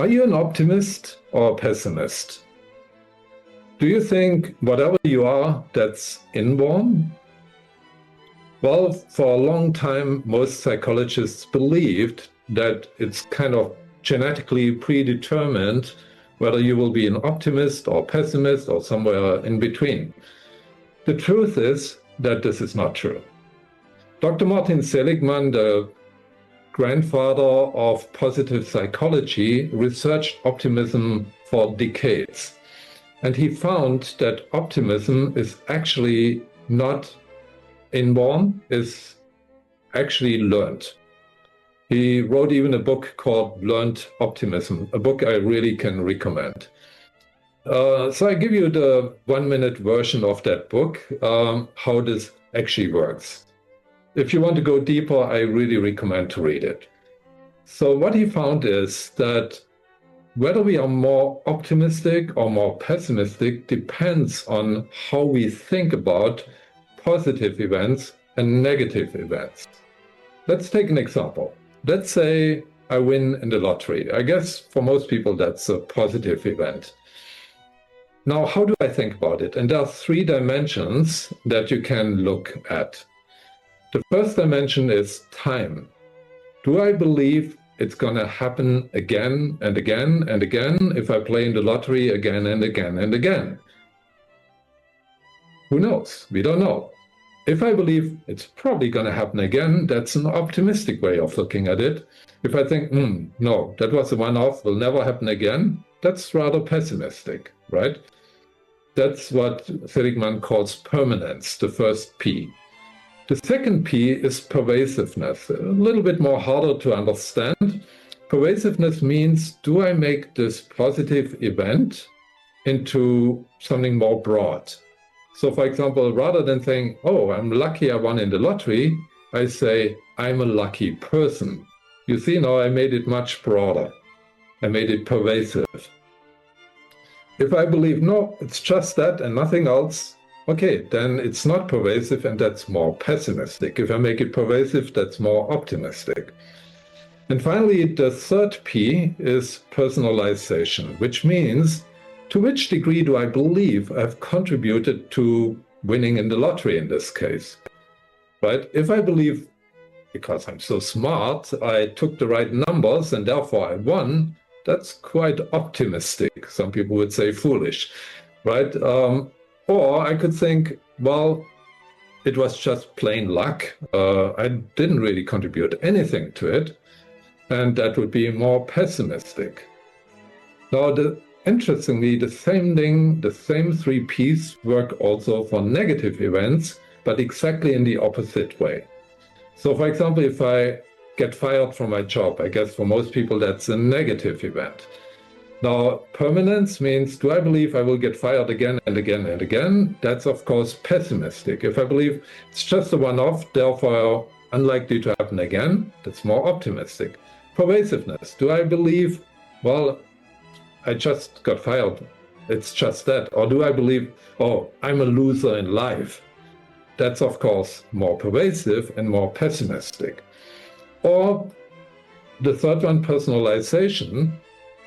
Are you an optimist or a pessimist? Do you think whatever you are, that's inborn? Well, for a long time, most psychologists believed that it's kind of genetically predetermined whether you will be an optimist or pessimist or somewhere in between. The truth is that this is not true. Dr. Martin Seligman, the grandfather of positive psychology, researched optimism for decades. And he found that optimism is actually not inborn, is actually learned. He wrote even a book called Learned Optimism, a book I really can recommend. So I give you the 1-minute version of that book, how this actually works. If you want to go deeper, I really recommend to read it. So what he found is that whether we are more optimistic or more pessimistic depends on how we think about positive events and negative events. Let's take an example. Let's say I win in the lottery. I guess for most people that's a positive event. Now, how do I think about it? And there are 3 dimensions that you can look at. The first dimension is time. Do I believe it's going to happen again and again and again if I play in the lottery again and again and again? Who knows? We don't know. If I believe it's probably going to happen again, that's an optimistic way of looking at it. If I think, no, that was a one-off, will never happen again, that's rather pessimistic, right? That's what Seligman calls permanence, the first P. The second P is pervasiveness, a little bit more harder to understand. Pervasiveness means, do I make this positive event into something more broad? So for example, rather than saying, oh, I'm lucky I won in the lottery, I say, I'm a lucky person. You see, now I made it much broader. I made it pervasive. If I believe, no, it's just that and nothing else, okay, then it's not pervasive and that's more pessimistic. If I make it pervasive, that's more optimistic. And finally, the third P is personalization, which means, to which degree do I believe I've contributed to winning in the lottery in this case, right? If I believe, because I'm so smart, I took the right numbers and therefore I won, that's quite optimistic. Some people would say foolish, right? Or I could think, well, it was just plain luck. I didn't really contribute anything to it. And that would be more pessimistic. Now, interestingly, the same thing, the same 3 Ps work also for negative events, but exactly in the opposite way. So for example, if I get fired from my job, I guess for most people that's a negative event. Now, permanence means, do I believe I will get fired again and again and again? That's of course pessimistic. If I believe it's just a one-off, therefore unlikely to happen again, that's more optimistic. Pervasiveness, do I believe, well, I just got fired, it's just that? Or do I believe, oh, I'm a loser in life? That's of course more pervasive and more pessimistic. Or the third one, personalization,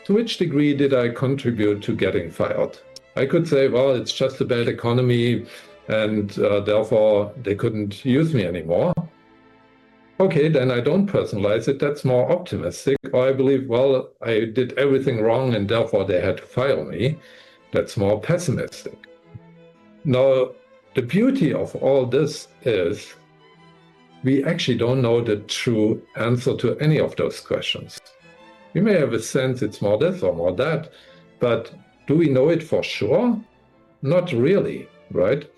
to which degree did I contribute to getting fired? I could say, well, it's just a bad economy and therefore they couldn't use me anymore. Okay, then I don't personalize it, that's more optimistic. Or I believe, well, I did everything wrong and therefore they had to fire me. That's more pessimistic. Now, the beauty of all this is we actually don't know the true answer to any of those questions. We may have a sense it's more this or more that, but do we know it for sure? Not really, right?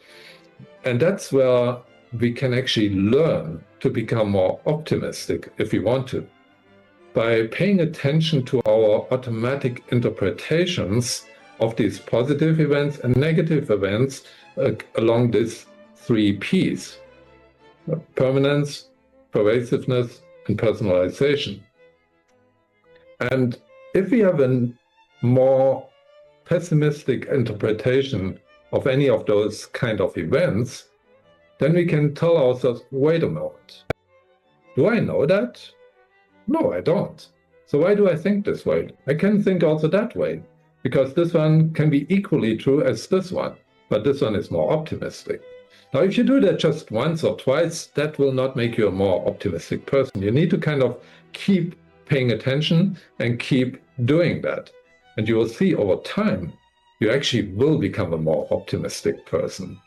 And that's where we can actually learn to become more optimistic if we want to, by paying attention to our automatic interpretations of these positive events and negative events along these 3 Ps: permanence, pervasiveness, and personalization. And if we have a more pessimistic interpretation of any of those kind of events, then we can tell ourselves, wait a moment, do I know that? No, I don't. So why do I think this way? I can think also that way, because this one can be equally true as this one, but this one is more optimistic. Now, if you do that just once or twice, that will not make you a more optimistic person. You need to kind of keep paying attention and keep doing that. And you will see over time, you actually will become a more optimistic person.